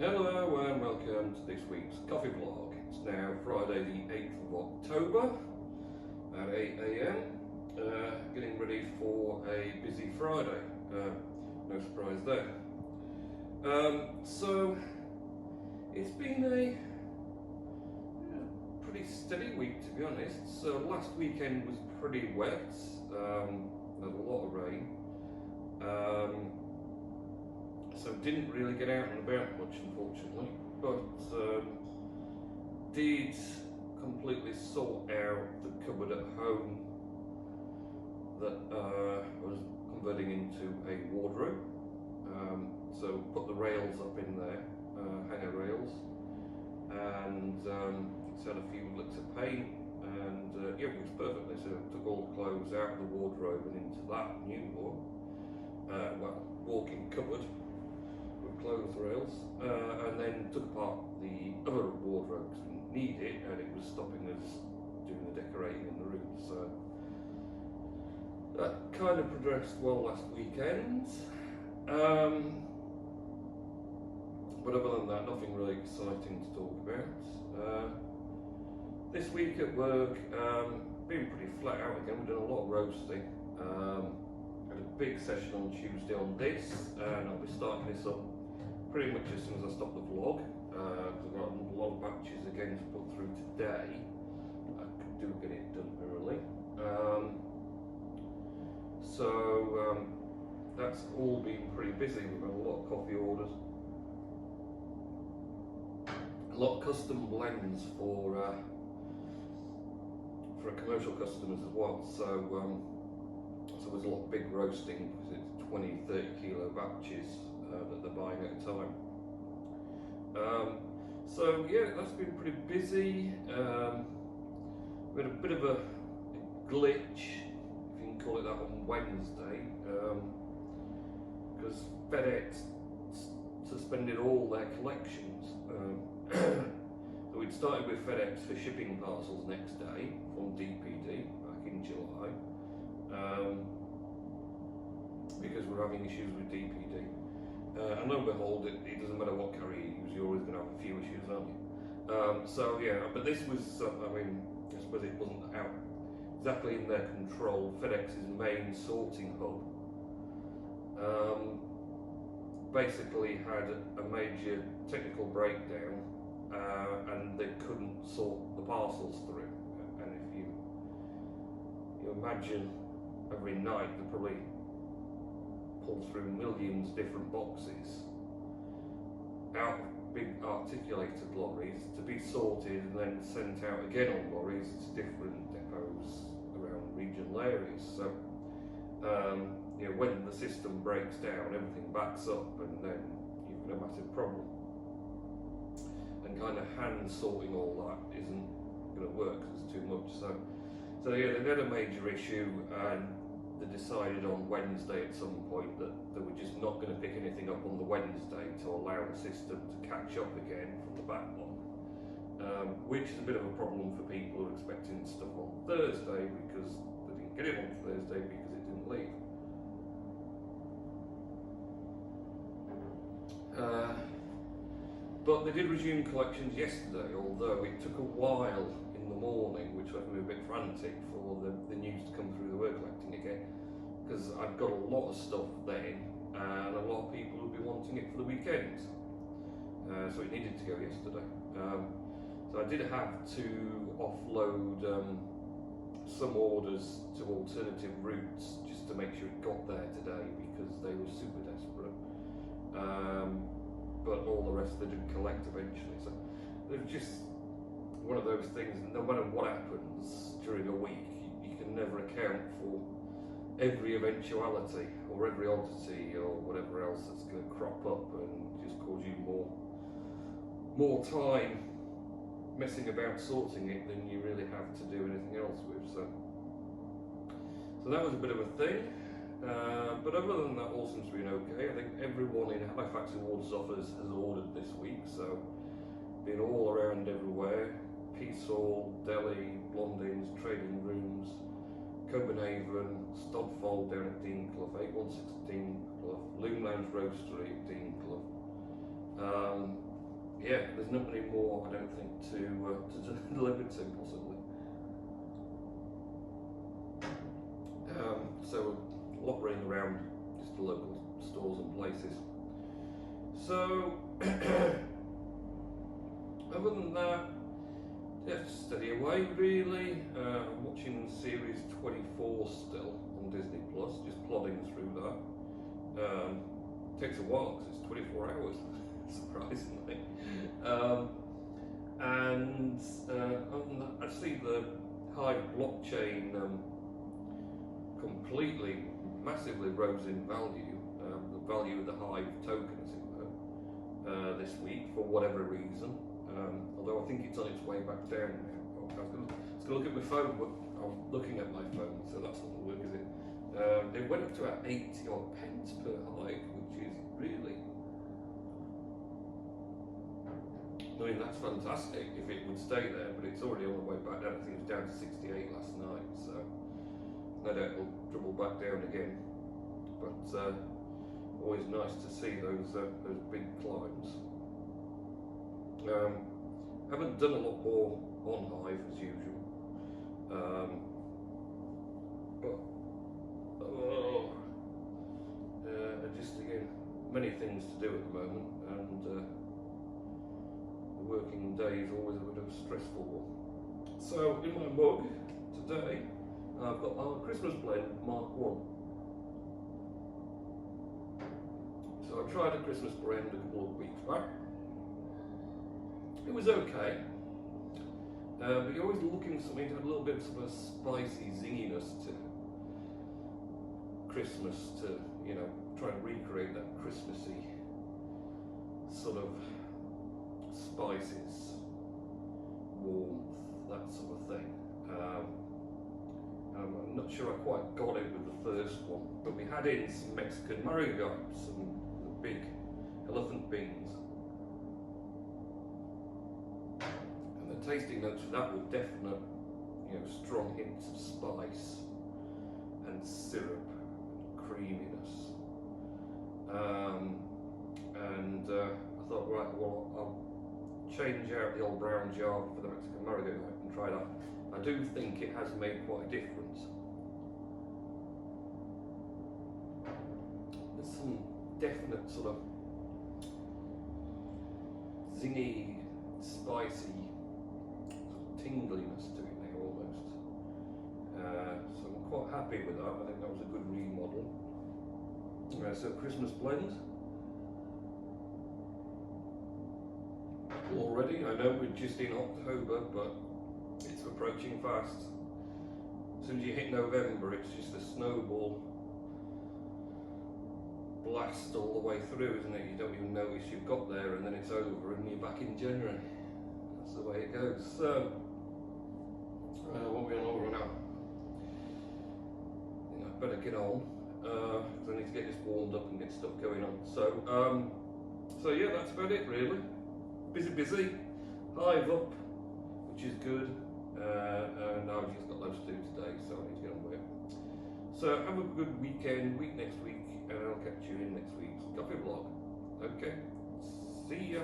Hello and welcome to this week's coffee vlog. It's now Friday the 8th of October at 8 AM. Getting ready for a busy Friday. No surprise there. So it's been a pretty steady week, to be honest. So last weekend was pretty wet. There was a lot of rain. So didn't really get out and about much, unfortunately, but did completely sort out the cupboard at home that was converting into a wardrobe. So put the rails up in there, hanger rails, and it's had a few licks of paint, and yeah, it works perfectly. So took all the clothes out of the wardrobe and into that new one, walk-in cupboard with clothes rails, and then took apart the other wardrobe because we didn't need it and it was stopping us doing the decorating in the room. So that kind of progressed well last weekend. But other than that, nothing really exciting to talk about. This week at work, been pretty flat out again. We've done a lot of roasting. Had a big session on Tuesday on this, and I'll be starting this up pretty much as soon as I stop the vlog, because I've got a lot of batches again to put through today. I could do get it done early. So that's all been pretty busy. We've had a lot of coffee orders, a lot of custom blends for commercial customers as well. So there's a lot of big roasting because it's 20-30 kilo batches that they're buying at a time. So yeah, that's been pretty busy. We had a bit of a glitch, if you can call it that, on Wednesday, because FedEx suspended all their collections. So we'd started with FedEx for shipping parcels next day from DPD back in July, because we're having issues with DPD. And lo and behold, it doesn't matter what carrier you use, you're always going to have a few issues, aren't you? So yeah, but this was, I suppose it wasn't out exactly in their control. FedEx's main sorting hub basically had a major technical breakdown, and they couldn't sort the parcels through. And if you imagine every night they probably pull through millions of different boxes out of big articulated lorries to be sorted and then sent out again on lorries to different depots around regional areas. So when the system breaks down, everything backs up, and then you've got a massive problem. And kind of hand sorting all that isn't going to work because it's too much. So yeah, they had a major issue, and they decided on Wednesday at some point that they were just not going to pick anything up on the Wednesday to allow the system to catch up again from the backlog, which is a bit of a problem for people who are expecting stuff on Thursday because they didn't get it on Thursday because it didn't leave. But they did resume collections yesterday, although it took a while in the morning, which left me a bit frantic for the news to come through the word collecting again, because I've got a lot of stuff then, and a lot of people would be wanting it for the weekend. So it needed to go yesterday. So I did have to offload some orders to alternative routes just to make sure it got there today, because they were super desperate. But all the rest they didn't collect eventually. So they're just one of those things, no matter what happens during a week, you can never account for every eventuality or every oddity or whatever else that's going to crop up and just cause you more time messing about sorting it than you really have to do anything else with. So that was a bit of a thing. But other than that, all seems to be okay. I think everyone in Halifax who orders offers has ordered this week, so been all around everywhere. Peacehall, Delhi, Blondins, trading rooms, Copenhagen, Stodfold down at Deanclough, 816 Deanclough, Loom Lounge Roastery at Deanclough, yeah, there's not many more, I don't think, to deliver to possibly. So a lot running around just the local stores and places. So other than that, yeah, steady away really. I'm watching series 24 still on Disney Plus, just plodding through that. Takes a while because it's 24 hours, surprisingly. And other than that, I see the Hive blockchain completely, massively rose in value. The value of the Hive token, as it were, this week for whatever reason. Although I think it's on its way back down now. I was going to look at my phone, but I'm looking at my phone, so that's not the work, is it? It went up to about 80 odd pence per Hive, which is really, I mean, that's fantastic if it would stay there, but it's already on the way back down. I think it was down to 68 last night, so no doubt it'll dribble back down again. But always nice to see those big climbs. Haven't done a lot more on Hive as usual, but just again, many things to do at the moment, and the working day is always a bit of a stressful one. So in my mug today, I've got our Christmas blend Mark 1. So I tried a Christmas blend a couple of weeks back. It was okay, but you're always looking for something to have a little bit of sort of spicy zinginess to Christmas, to, you know, try and recreate that Christmassy sort of spices, warmth, that sort of thing. I'm not sure I quite got it with the first one, but we had in some Mexican marigolds, some big elephant beans. And the tasting notes for that were definite, you know, strong hints of spice and syrup and creaminess. I thought, right, well, I'll change out the old brown jar for the Mexican marigold and try that. I do think it has made quite a difference. There's some definite sort of zingy, spicy tingliness to it now almost. So I'm quite happy with that. I think that was a good remodel. So Christmas blend. Already, I know we're just in October, but it's approaching fast. As soon as you hit November, it's just a snowball blast all the way through, isn't it? You don't even notice you've got there, and then it's over and you're back in January. That's the way it goes. So, what are we on over now? I think I'd better get on, because I need to get this warmed up and get stuff going on. So yeah, that's about it really. Busy. Hive up, which is good. And I've just got loads to do today, so I need to get on with it. So have a good week next week, and I'll catch you in next week's coffee vlog. Okay, see ya.